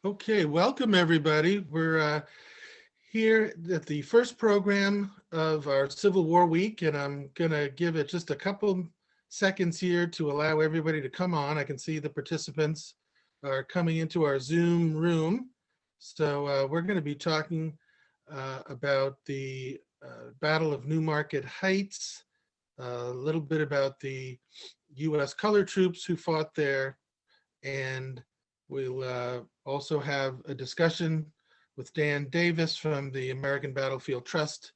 Okay, welcome everybody. We're here at the first program of our Civil War week, and I'm gonna give it just a couple seconds here to allow everybody to come on. I can see the participants are coming into our Zoom room. So we're gonna be talking about the Battle of Newmarket Heights, a little bit about the US color troops who fought there, and we'll also have a discussion with Dan Davis from the American Battlefield Trust.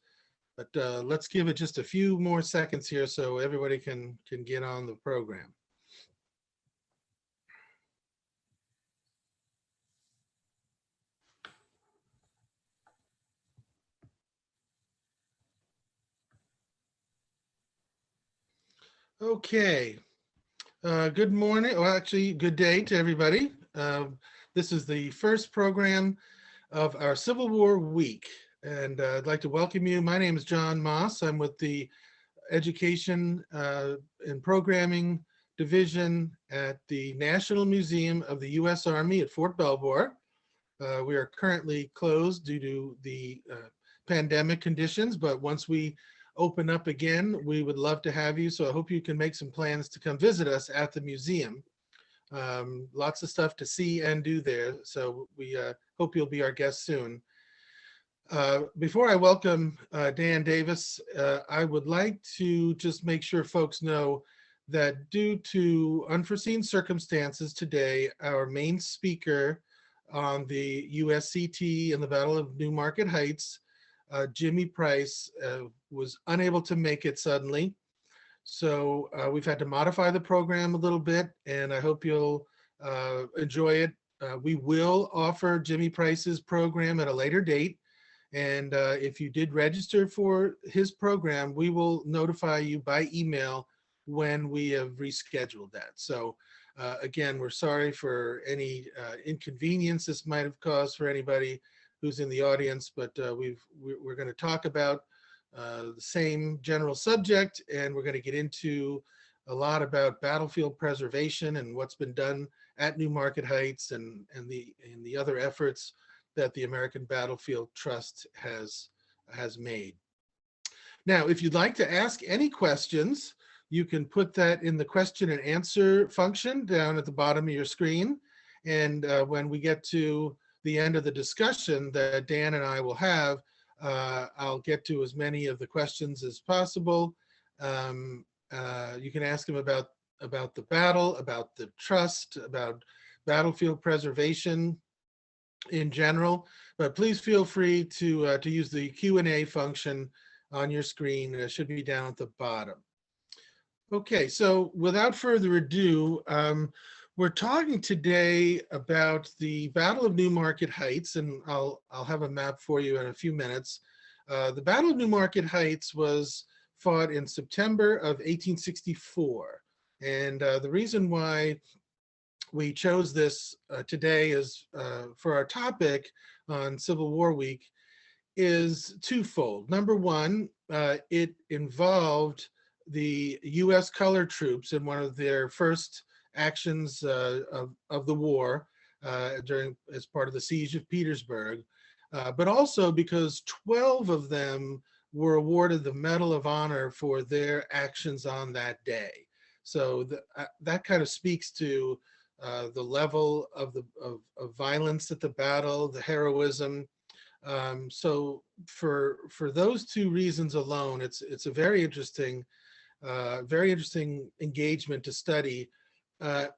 But let's give it just a few more seconds here so everybody can get on the program. Okay. Good morning. Well, actually, good day to everybody. This is the first program of our Civil War week, and I'd like to welcome you. My name is John Moss. I'm with the Education and Programming Division at the National Museum of the U.S. Army at Fort Belvoir. We are currently closed due to the pandemic conditions, but once we open up again, we would love to have you. So I hope you can make some plans to come visit us at the museum. Lots of stuff to see and do there. So we hope you'll be our guest soon. Before I welcome Dan Davis, I would like to just make sure folks know that due to unforeseen circumstances today, our main speaker on the USCT and the Battle of Newmarket Heights, Jimmy Price, was unable to make it suddenly. So we've had to modify the program a little bit, and I hope you'll enjoy it. We will offer Jimmy Price's program at a later date. And if you did register for his program, we will notify you by email when we have rescheduled that. So again, we're sorry for any inconvenience this might have caused for anybody who's in the audience, but we're going to talk about the same general subject, and we're going to get into a lot about battlefield preservation and what's been done at Newmarket Heights and the other efforts that the American Battlefield Trust has made. Now, if you'd like to ask any questions, you can put that in the question and answer function down at the bottom of your screen. And when we get to the end of the discussion that Dan and I will have, I'll get to as many of the questions as possible. You can ask them about the battle, about the trust, about battlefield preservation in general, but please feel free to use the Q&A function on your screen. It should be down at the bottom. Okay, so without further ado, we're talking today about the Battle of Newmarket Heights, and I'll have a map for you in a few minutes. The Battle of Newmarket Heights was fought in September of 1864, and the reason why we chose this today is for our topic on Civil War Week is twofold. Number one, it involved the US color troops in one of their first actions of the war as part of the siege of Petersburg, but also because 12 of them were awarded the Medal of Honor for their actions on that day. So that kind of speaks to the level of violence at the battle, the heroism. So for those two reasons alone, it's a very interesting engagement to study.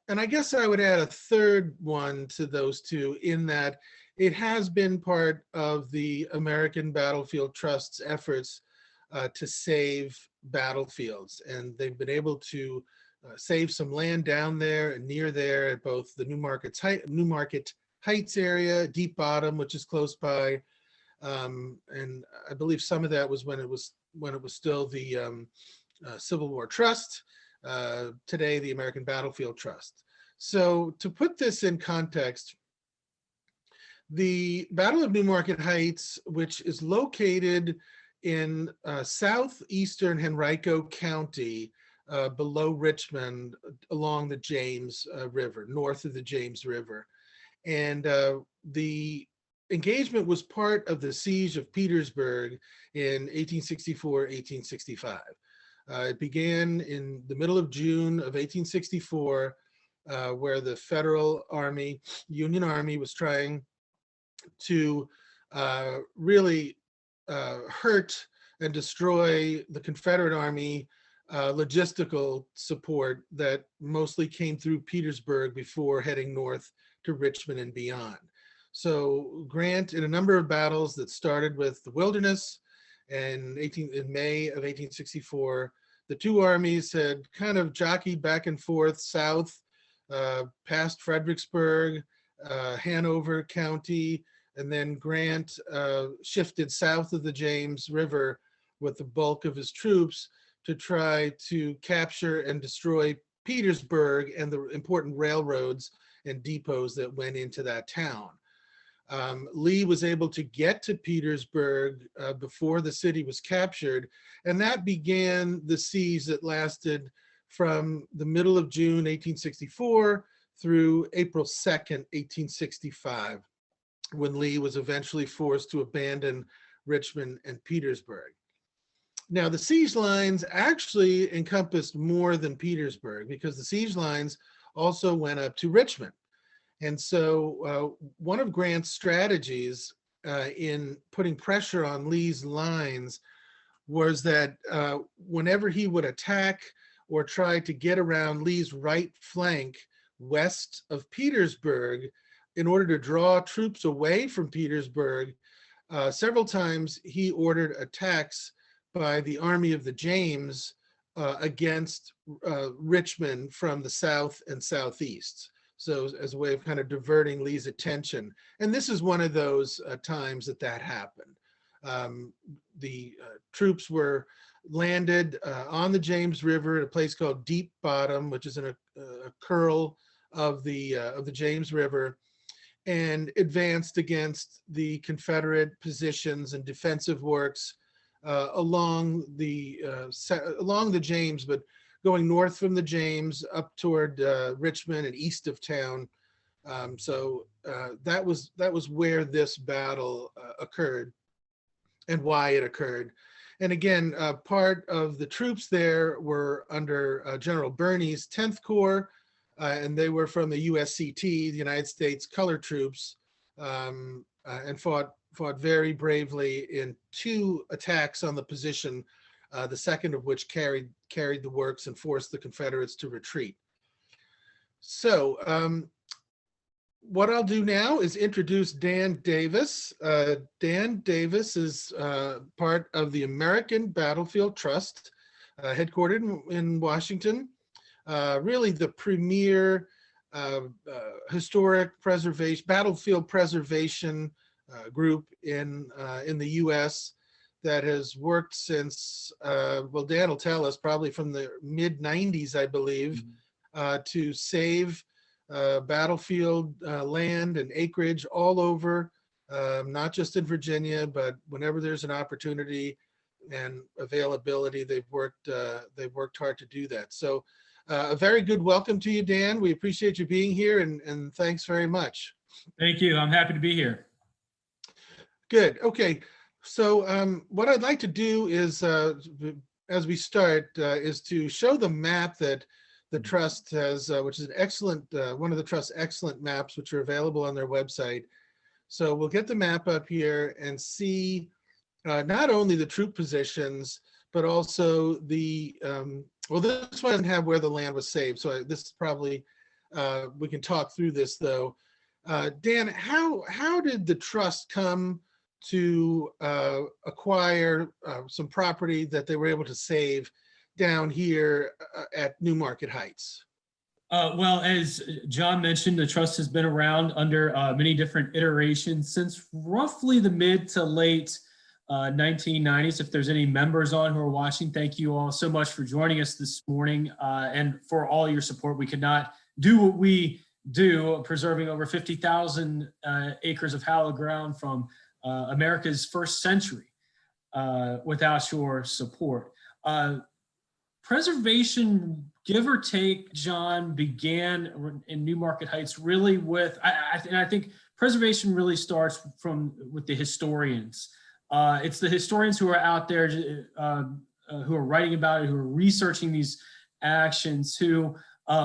And I guess I would add a third one to those two, in that it has been part of the American Battlefield Trust's efforts to save battlefields, and they've been able to save some land down there and near there at both the Newmarket Heights area, Deep Bottom, which is close by, and I believe some of that was when it was still the Civil War Trust, today the American Battlefield Trust. So to put this in context, the Battle of Newmarket Heights, which is located in southeastern Henrico County, below Richmond, along the James River, north of the James River. And the engagement was part of the siege of Petersburg in 1864, 1865. It began in the middle of June of 1864, where the Federal Army, Union Army, was trying to really hurt and destroy the Confederate Army logistical support that mostly came through Petersburg before heading north to Richmond and beyond. So Grant, in a number of battles that started with the Wilderness and in May of 1864, the two armies had kind of jockeyed back and forth south, past Fredericksburg, Hanover County, and then Grant shifted south of the James River with the bulk of his troops to try to capture and destroy Petersburg and the important railroads and depots that went into that town. Lee was able to get to Petersburg before the city was captured, and that began the siege that lasted from the middle of June 1864 through April 2nd, 1865, when Lee was eventually forced to abandon Richmond and Petersburg. Now, the siege lines actually encompassed more than Petersburg, because the siege lines also went up to Richmond. And so one of Grant's strategies in putting pressure on Lee's lines was that whenever he would attack or try to get around Lee's right flank west of Petersburg, in order to draw troops away from Petersburg, several times he ordered attacks by the Army of the James against Richmond from the south and southeast. So as a way of kind of diverting Lee's attention. And this is one of those times that happened. The troops were landed on the James River at a place called Deep Bottom, which is in a curl of the James River, and advanced against the Confederate positions and defensive works along the James, but going north from the James up toward Richmond and east of town. So that was where this battle occurred and why it occurred. And again, part of the troops there were under General Birney's 10th Corps, and they were from the USCT, the United States Colored Troops, and fought very bravely in 2 attacks on the position, the second of which carried the works and forced the Confederates to retreat. So what I'll do now is introduce Dan Davis. Dan Davis is part of the American Battlefield Trust, headquartered in Washington, really the premier historic preservation, battlefield preservation group in the US that has worked since, well, Dan will tell us, probably from the mid-90s, I believe, to save battlefield land and acreage all over, not just in Virginia, but whenever there's an opportunity and availability, they've worked hard to do that. So a very good welcome to you, Dan. We appreciate you being here, and thanks very much. Thank you. I'm happy to be here. Good. Okay. So what I'd like to do is, as we start, is to show the map that the Trust has, which is an excellent, one of the Trust's excellent maps, which are available on their website. So we'll get the map up here and see not only the troop positions, but also the, well, this one doesn't have where the land was saved. So this is probably, we can talk through this though. Dan, how did the Trust come to acquire some property that they were able to save down here at Newmarket Heights? Well, as John mentioned, the Trust has been around under many different iterations since roughly the mid to late 1990s. If there's any members on who are watching, thank you all so much for joining us this morning and for all your support. We could not do what we do, preserving over 50,000 acres of hallowed ground from America's first century without your support. Preservation give or take, John, began in Newmarket Heights really with, and I think preservation really starts with the historians. It's the historians who are out there, who are writing about it, who are researching these actions, who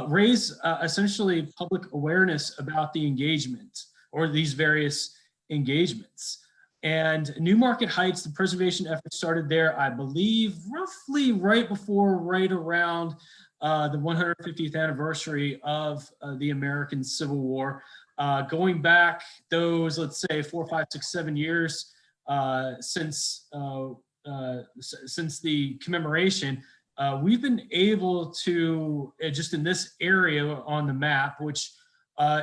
raise essentially public awareness about the engagement or these various engagements. And Newmarket Heights, the preservation effort started there, I believe, roughly right around the 150th anniversary of the American Civil War. Going back those, let's say, 4, 5, 6, 7 years since the commemoration, we've been able to, just in this area on the map, which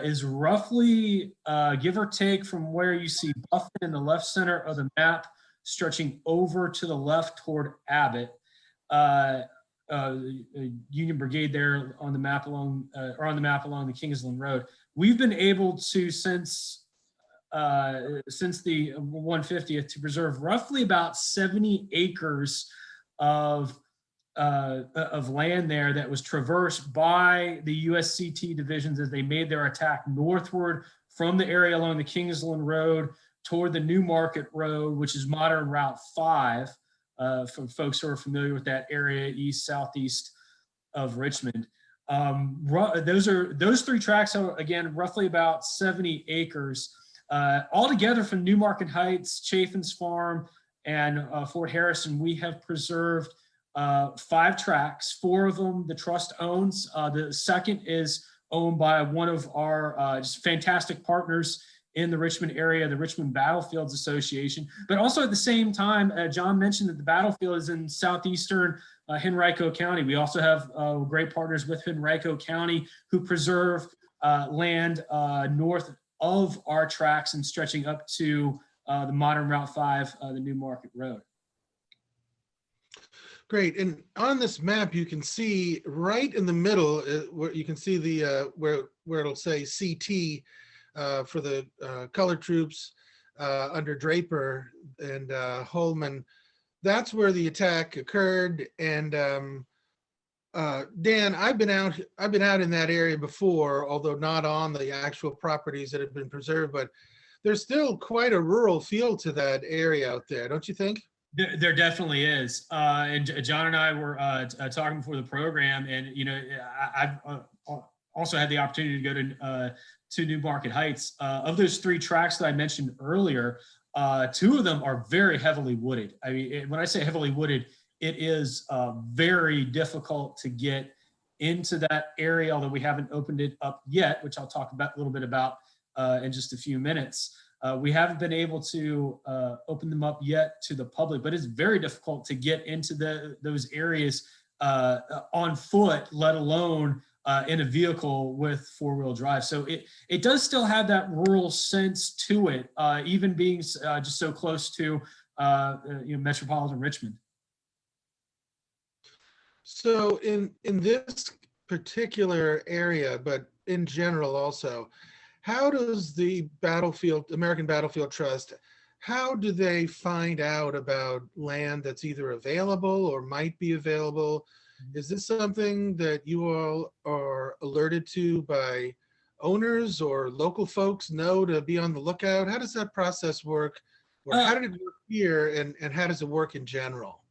is roughly, give or take, from where you see Buffin in the left center of the map, stretching over to the left toward Abbott. Union Brigade there on the map along the Kingsland Road. We've been able to, since the 150th, to preserve roughly about 70 acres of land there that was traversed by the USCT divisions as they made their attack northward from the area along the Kingsland Road toward the Newmarket Road, which is modern Route 5, for folks who are familiar with that area, east, southeast of Richmond. Those 3 tracks are, again, roughly about 70 acres. Altogether from Newmarket Heights, Chaffin's Farm, and Fort Harrison, we have preserved 5 tracks. 4 of them the trust owns. The second is owned by one of our just fantastic partners in the Richmond area, the Richmond Battlefields Association. But also at the same time, John mentioned that the battlefield is in southeastern Henrico County. We also have great partners with Henrico County who preserve land north of our tracks and stretching up to the modern Route 5, the Newmarket Road. Great. And on this map, you can see right in the middle where you can see the where it'll say CT for the colored troops under Draper and Holman. That's where the attack occurred. And Dan, I've been out in that area before, although not on the actual properties that have been preserved. But there's still quite a rural feel to that area out there, don't you think? There definitely is. And John and I were talking before the program, and I've also had the opportunity to go to Newmarket Heights. Of those 3 tracks that I mentioned earlier, 2 of them are very heavily wooded. I mean, when I say heavily wooded, it is very difficult to get into that area, although we haven't opened it up yet, which I'll talk about a little bit about in just a few minutes. We haven't been able to open them up yet to the public, but it's very difficult to get into those areas on foot, let alone in a vehicle with 4-wheel drive. So it does still have that rural sense to it, even being just so close to metropolitan Richmond. So in this particular area, but in general also, how does the American Battlefield Trust, how do they find out about land that's either available or might be available? Is this something that you all are alerted to by owners or local folks know to be on the lookout? How does that process work? Or how did it work here, and how does it work in general?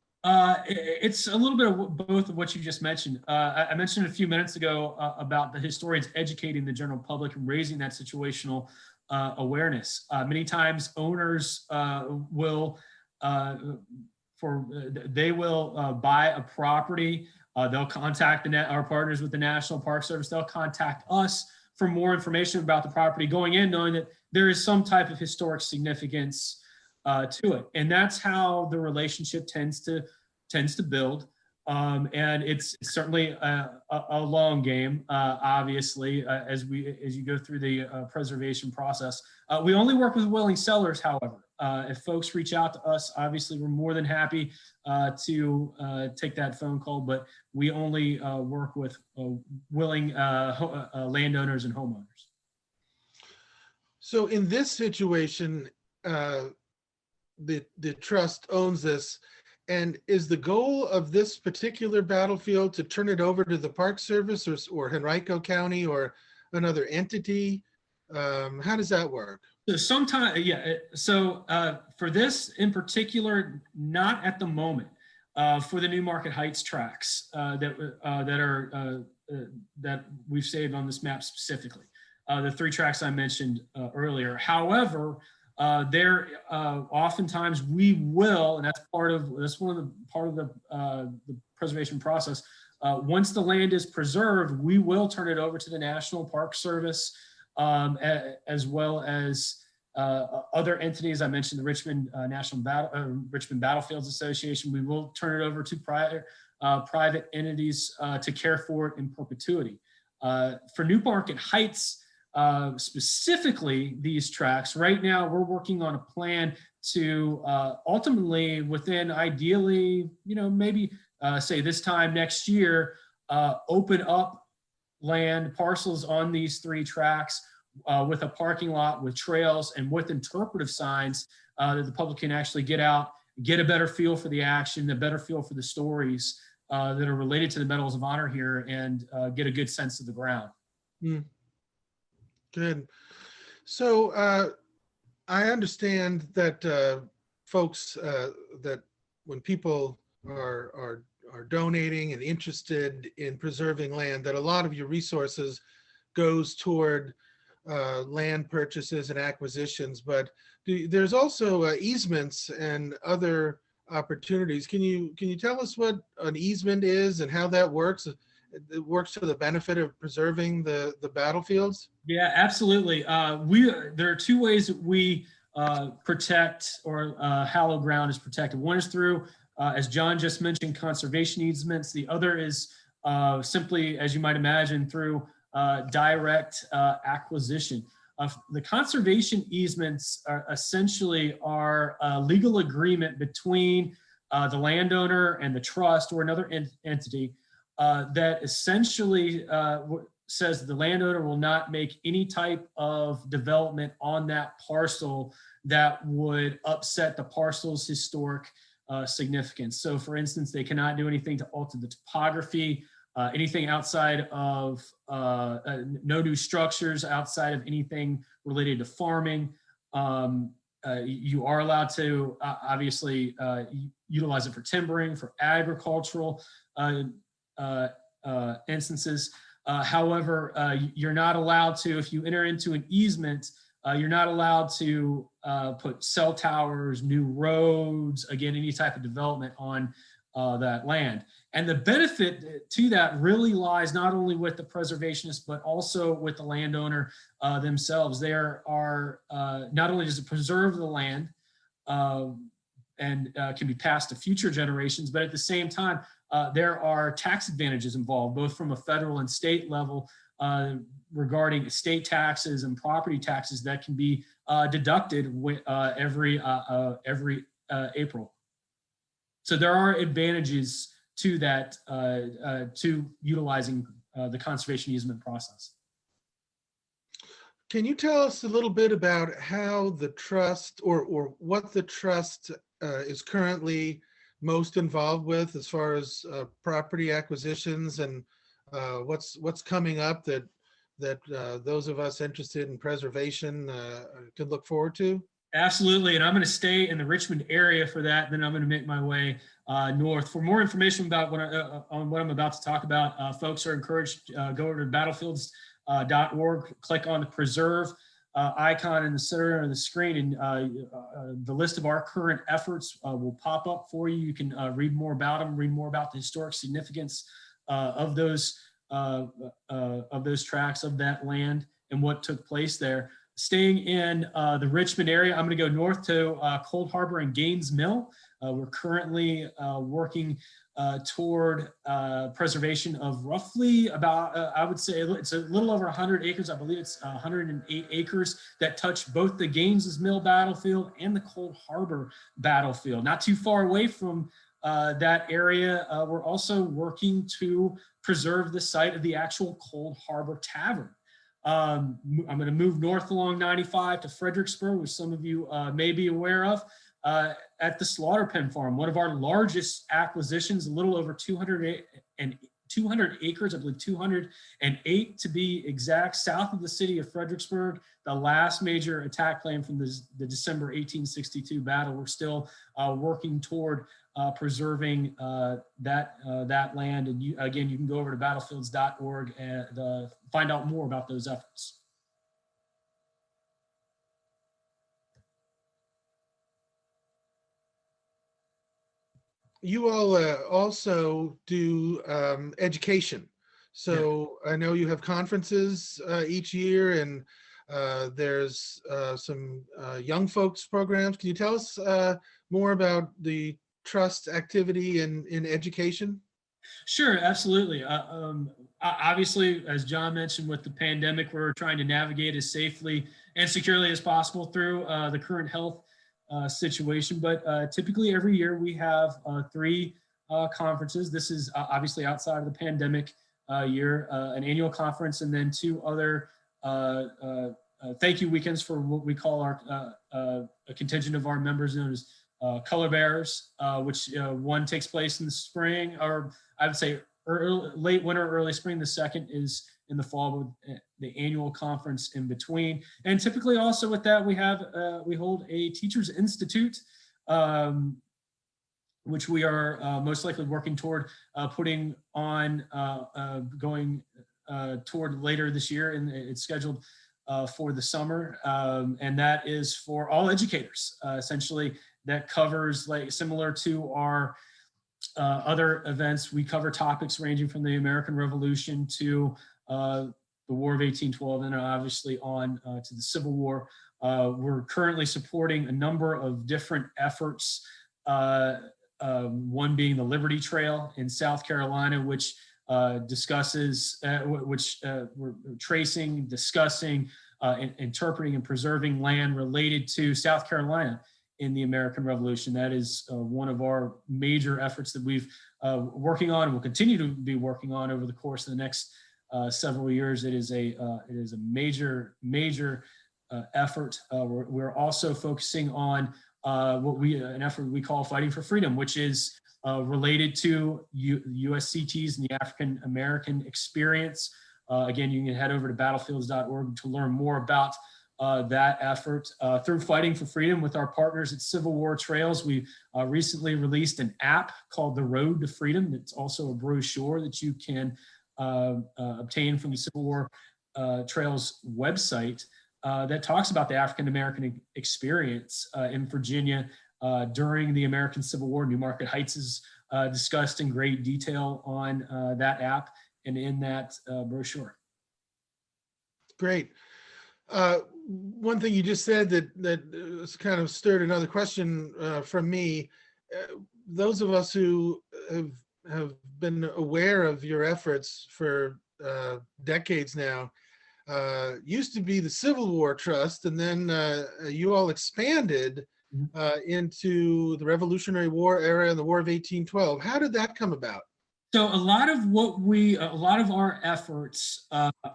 It's a little bit of both of what you just mentioned. I mentioned a few minutes ago about the historians educating the general public and raising that situational awareness. Many times owners will buy a property. They'll contact our partners with the National Park Service. They'll contact us for more information about the property, going in knowing that there is some type of historic significance to it. And that's how the relationship tends to build. And it's certainly a long game, obviously, as you go through the preservation process. We only work with willing sellers, however. If folks reach out to us, obviously we're more than happy to take that phone call, but we only work with willing landowners and homeowners. So in this situation, the trust owns this. And is the goal of this particular battlefield to turn it over to the Park Service or Henrico County or another entity? How does that work? So sometimes, yeah. So for this in particular, not at the moment. For the New Market Heights tracks that we've saved on this map specifically, the 3 tracks I mentioned earlier. However, there oftentimes we will, and that's one of the preservation process. Once the land is preserved, we will turn it over to the National Park Service, as well as other entities. I mentioned the Richmond Richmond Battlefields Association. We will turn it over to private entities to care for it in perpetuity. For New Market Heights, specifically these tracks, right now we're working on a plan to ultimately, within ideally, maybe say this time next year, open up land parcels on these 3 tracks with a parking lot, with trails, and with interpretive signs that the public can actually get out, get a better feel for the action, a better feel for the stories that are related to the Medals of Honor here, and get a good sense of the ground. Good. So I understand that folks, that when people are donating and interested in preserving land, that a lot of your resources goes toward land purchases and acquisitions, but there's also easements and other opportunities. Can you tell us what an easement is and how that works? It works to the benefit of preserving the battlefields? Yeah, absolutely. There are 2 ways that we protect, or hallowed ground is protected. One is through, as John just mentioned, conservation easements. The other is simply, as you might imagine, through direct acquisition. The conservation easements are essentially a legal agreement between the landowner and the trust or another entity that essentially says the landowner will not make any type of development on that parcel that would upset the parcel's historic significance. So for instance, they cannot do anything to alter the topography, anything outside of no new structures outside of anything related to farming. You are allowed to obviously utilize it for timbering, for agricultural instances. However, you're not allowed to, if you enter into an easement, you're not allowed to put cell towers, new roads, again, any type of development on that land. And the benefit to that really lies not only with the preservationists, but also with the landowner themselves. There are, not only does it preserve the land and can be passed to future generations, but at the same time, there are tax advantages involved, both from a federal and state level regarding estate taxes and property taxes that can be deducted every April. So there are advantages to that, to utilizing the conservation easement process. Can you tell us a little bit about how the trust or what the trust is currently most involved with as far as property acquisitions, and what's coming up that those of us interested in preservation can look forward to? Absolutely, and I'm going to stay in the Richmond area for that. Then I'm going to make my way north. For more information about on what I'm about to talk about, folks are encouraged go over to battlefields.org, click on the preserve icon in the center of the screen, and the list of our current efforts will pop up for you. You can read more about them, read more about the historic significance of those tracts, of that land, and what took place there. Staying in the Richmond area, I'm going to go north to Cold Harbor and Gaines Mill. We're currently working toward preservation of roughly about, I would say it's a little over 100 acres. I believe it's 108 acres that touch both the Gaines Mill battlefield and the Cold Harbor battlefield. Not too far away from that area, we're also working to preserve the site of the actual Cold Harbor Tavern. I'm going to move north along 95 to Fredericksburg, which some of you may be aware of. at the slaughter pen farm, one of our largest acquisitions, a little over 200 acres, I believe 208 to be exact, south of the city of Fredericksburg, the last major attack claim from the December 1862 battle. We're still working toward preserving that land. And again, you can go over to battlefields.org and find out more about those efforts. You all also do education. So yeah. I know you have conferences each year, and there's some young folks programs. Can you tell us more about the Trust activity in education? Sure, absolutely. Obviously, as John mentioned, with the pandemic, we're trying to navigate as safely and securely as possible through the current health situation. But typically every year we have 3 conferences. This is obviously outside of the pandemic year, an annual conference, and then 2 other thank you weekends for what we call our a contingent of our members known as color bearers, which one takes place in the spring, or I would say late winter, early spring. The second is in the fall, with the annual conference in between. And typically also with that, we hold a Teachers Institute, which we are most likely working toward putting on, going toward later this year, and it's scheduled for the summer. And that is for all educators, essentially. That covers, like, similar to our other events. We cover topics ranging from the American Revolution to the War of 1812, and obviously on to the Civil War. We're currently supporting a number of different efforts, one being the Liberty Trail in South Carolina, which discusses, we're tracing, discussing, interpreting, and preserving land related to South Carolina in the American Revolution. That is one of our major efforts that we've working on and will continue to be working on over the course of the next several years. It is a major effort. We're also focusing on an effort we call Fighting for Freedom, which is related to USCTs and the African American experience. Again, you can head over to battlefields.org to learn more about that effort. Through Fighting for Freedom with our partners at Civil War Trails, we recently released an app called The Road to Freedom. It's also a brochure that you can obtain from the Civil War Trails website that talks about the African American experience in Virginia during the American Civil War. Newmarket Heights is discussed in great detail on that app and in that brochure. Great. One thing you just said that kind of stirred another question from me. Those of us who have been aware of your efforts for decades now, used to be the Civil War Trust, and then you all expanded into the Revolutionary War era and the War of 1812. How did that come about? So a lot of our efforts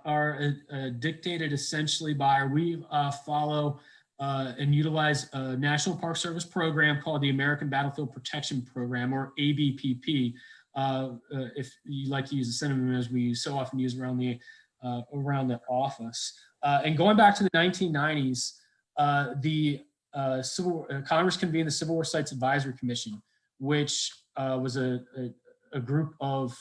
are dictated essentially by, we follow and utilize a National Park Service program called the American Battlefield Protection Program, or ABPP, if you like to use a synonym as we so often use around the office. And going back to the 1990s, the Congress convened the Civil War Sites Advisory Commission, which was a group of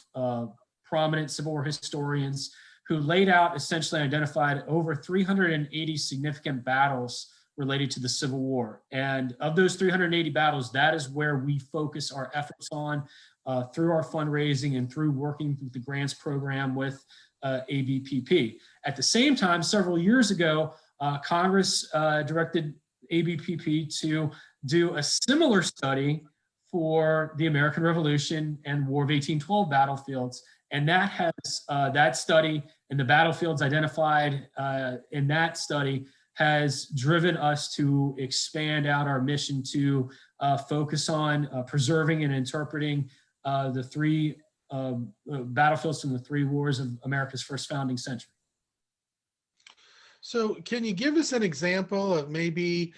prominent Civil War historians who laid out, essentially identified over 380 significant battles related to the Civil War. And of those 380 battles, that is where we focus our efforts on through our fundraising and through working with the grants program with ABPP. At the same time, several years ago, Congress directed ABPP to do a similar study for the American Revolution and War of 1812 battlefields. And that has, that study and the battlefields identified in that study has driven us to expand out our mission to focus on preserving and interpreting the 3 battlefields from the 3 wars of America's first founding century. So can you give us an example of maybe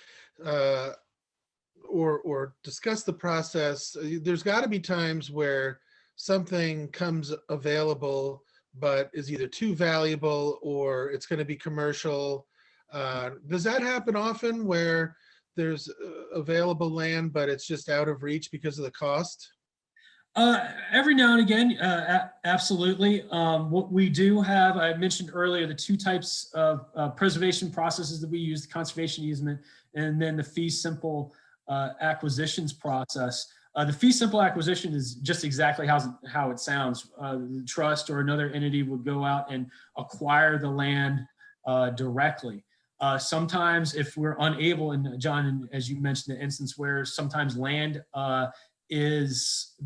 or discuss the process. There's got to be times where something comes available, but is either too valuable or it's going to be commercial. Does that happen often where there's available land, but it's just out of reach because of the cost? Every now and again, absolutely. What we do have, I mentioned earlier, the two types of preservation processes that we use: the conservation easement and then the fee simple acquisitions process. The fee simple acquisition is just exactly how it sounds. The trust or another entity would go out and acquire the land directly. Sometimes if we're unable, and John, as you mentioned, the instance where sometimes land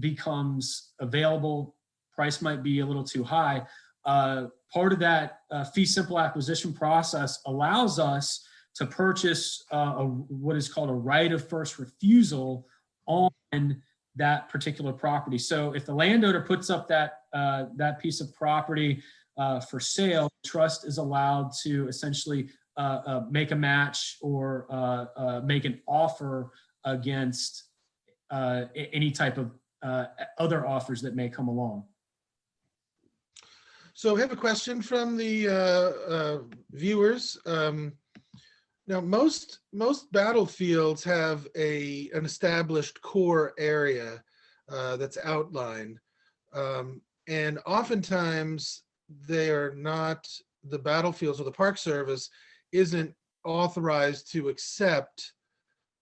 becomes available, price might be a little too high. Part of that fee simple acquisition process allows us to purchase what is called a right of first refusal on that particular property. So if the landowner puts up that piece of property for sale, the trust is allowed to essentially make a match or make an offer against any type of other offers that may come along. So I have a question from the viewers. Now, most battlefields have an established core area that's outlined, and oftentimes they are not. The battlefields or the Park Service isn't authorized to accept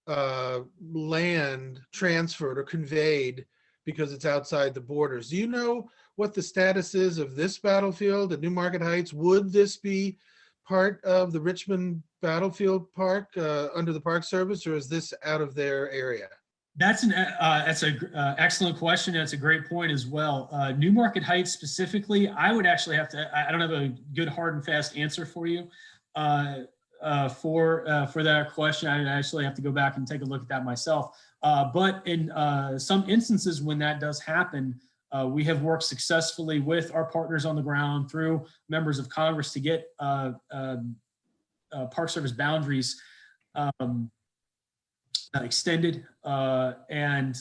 land transferred or conveyed because it's outside the borders. Do you know what the status is of this battlefield at Newmarket Heights? Would this be part of the Richmond Battlefield Park under the Park Service, or is this out of their area? That's an excellent question. That's a great point as well. Newmarket Heights specifically, I would actually have to. I don't have a good hard and fast answer for you for that question. I actually have to go back and take a look at that myself. But in some instances, when that does happen, we have worked successfully with our partners on the ground through members of Congress to get Park Service boundaries extended and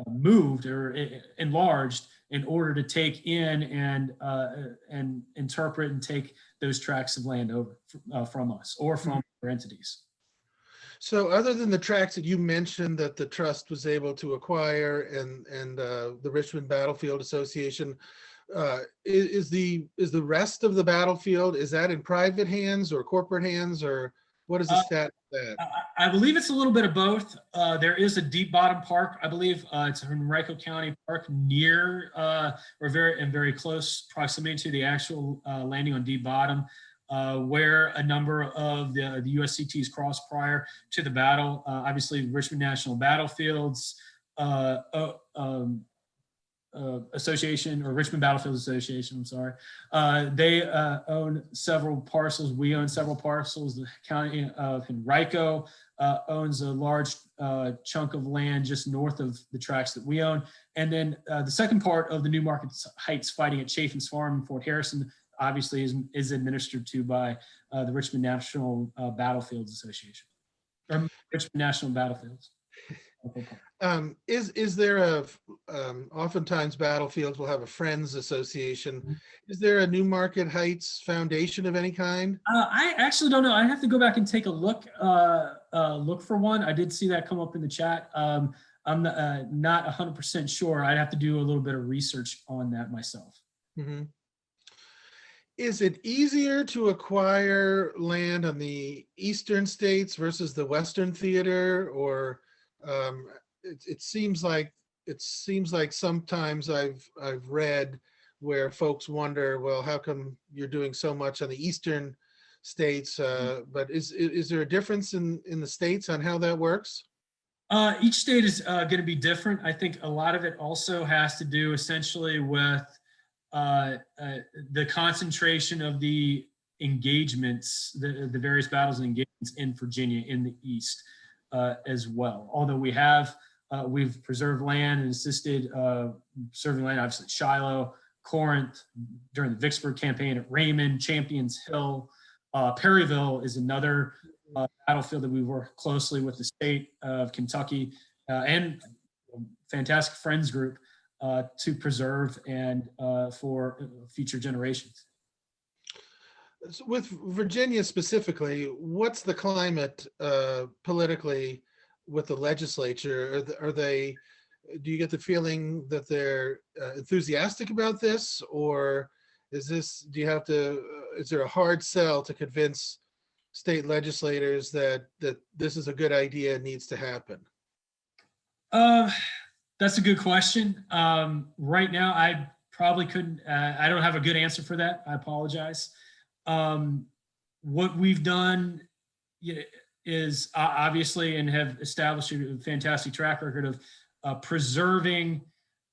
moved or enlarged in order to take in and interpret and take those tracts of land over from us or from other entities. So other than the tracts that you mentioned that the trust was able to acquire and the Richmond Battlefield Association, is the rest of the battlefield, is that in private hands or corporate hands, or what is the status of that? I believe it's a little bit of both. There is a deep bottom park, I believe. It's in Henrico County Park near or very close proximity to the actual landing on deep bottom, where a number of the USCTs crossed prior to the battle. Obviously, Richmond National Battlefields Association, or Richmond Battlefield Association, I'm sorry. They own several parcels. We own several parcels. The county of Henrico owns a large chunk of land just north of the tracts that we own. And then the second part of the Newmarket Heights fighting at Chaffin's Farm in Fort Harrison obviously is administered to by the Richmond National Battlefields Association, or Richmond National Battlefields. Is there oftentimes battlefields will have a Friends Association. Is there a Newmarket Heights Foundation of any kind? I actually don't know. I have to go back and take a look for one. I did see that come up in the chat. I'm not 100% sure. I'd have to do a little bit of research on that myself. Mm-hmm. Is it easier to acquire land on the eastern states versus the Western theater, or it seems like sometimes I've read where folks wonder, well, how come you're doing so much on the eastern states? But is there a difference in the states on how that works? Each state is going to be different. I think a lot of it also has to do essentially with the concentration of the engagements, the various battles and engagements in Virginia in the East as well. Although we've preserved land and assisted serving land, obviously at Shiloh, Corinth, during the Vicksburg campaign, at Raymond, Champions Hill. Perryville is another battlefield that we work closely with the state of Kentucky and fantastic friends group to preserve and for future generations. So with Virginia specifically, what's the climate politically with the legislature? Are they, do you get the feeling that they're enthusiastic about this, or is this, do you have to, is there a hard sell to convince state legislators that this is a good idea and needs to happen? That's a good question. Right now, I probably couldn't, I don't have a good answer for that. I apologize. What we've done is obviously, and have established a fantastic track record of preserving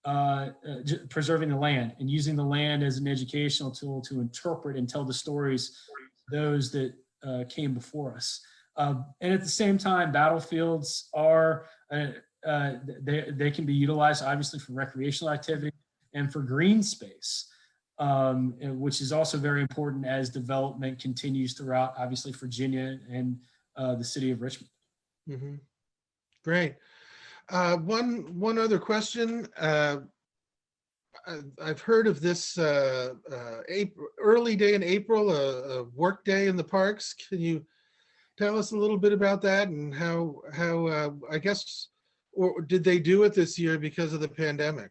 the land and using the land as an educational tool to interpret and tell the stories of those that came before us. And at the same time, battlefields are, they can be utilized obviously for recreational activity and for green space, which is also very important as development continues throughout, obviously, Virginia and the city of Richmond. Mm-hmm. Great. One other question. I've heard of this early day in April, a work day in the parks. Can you tell us a little bit about that and how I guess, or did they do it this year because of the pandemic?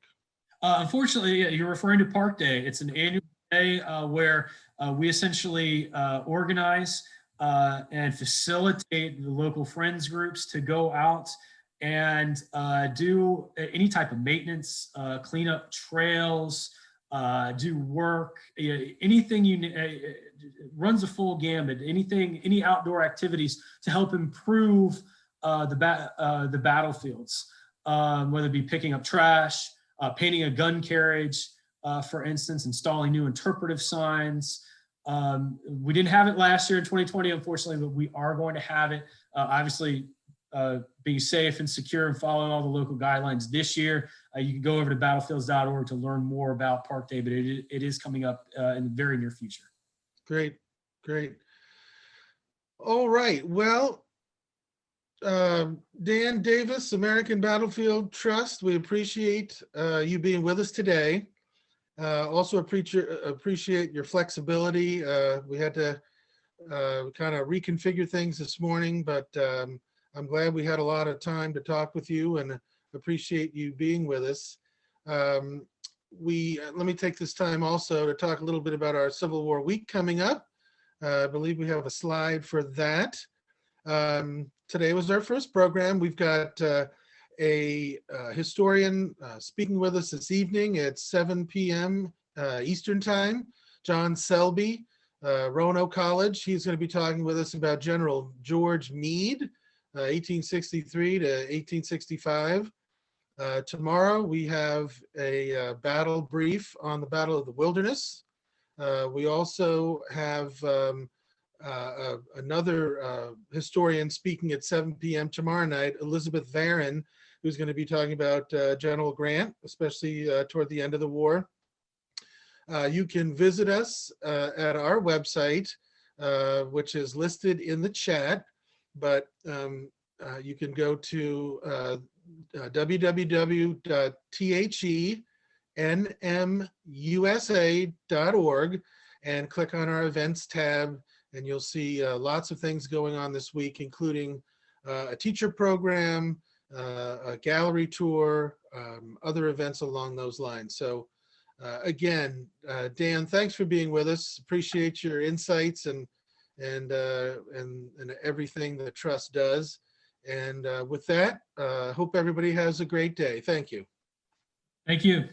Unfortunately, you're referring to Park Day. It's an annual day where we essentially organize and facilitate the local friends groups to go out and do any type of maintenance, clean up trails, do work, anything runs a full gamut, any outdoor activities to help improve the battlefields, whether it be picking up trash, painting a gun carriage, for instance, installing new interpretive signs. We didn't have it last year in 2020, unfortunately, but we are going to have it, obviously, being safe and secure and following all the local guidelines this year. You can go over to battlefields.org to learn more about Park Day, but it is coming up in the very near future. Great, great. All right, well, Dan Davis, American Battlefield Trust, we appreciate you being with us today. Also appreciate your flexibility. We had to kind of reconfigure things this morning, but I'm glad we had a lot of time to talk with you and appreciate you being with us. Let me take this time also to talk a little bit about our Civil War Week coming up. I believe we have a slide for that. Today was our first program. We've got a historian speaking with us this evening at 7 p.m. Eastern Time, John Selby, Roanoke College. He's going to be talking with us about General George Meade, 1863 to 1865. Tomorrow we have a battle brief on the Battle of the Wilderness. We also have another historian speaking at 7 p.m. tomorrow night, Elizabeth Varon, who's going to be talking about General Grant, especially toward the end of the war. You can visit us at our website, which is listed in the chat, but you can go to www.thenmusa.org and click on our events tab, and you'll see lots of things going on this week, including a teacher program, a gallery tour, other events along those lines. So again, Dan, thanks for being with us. Appreciate your insights and everything the Trust does. And with that, hope everybody has a great day. Thank you. Thank you.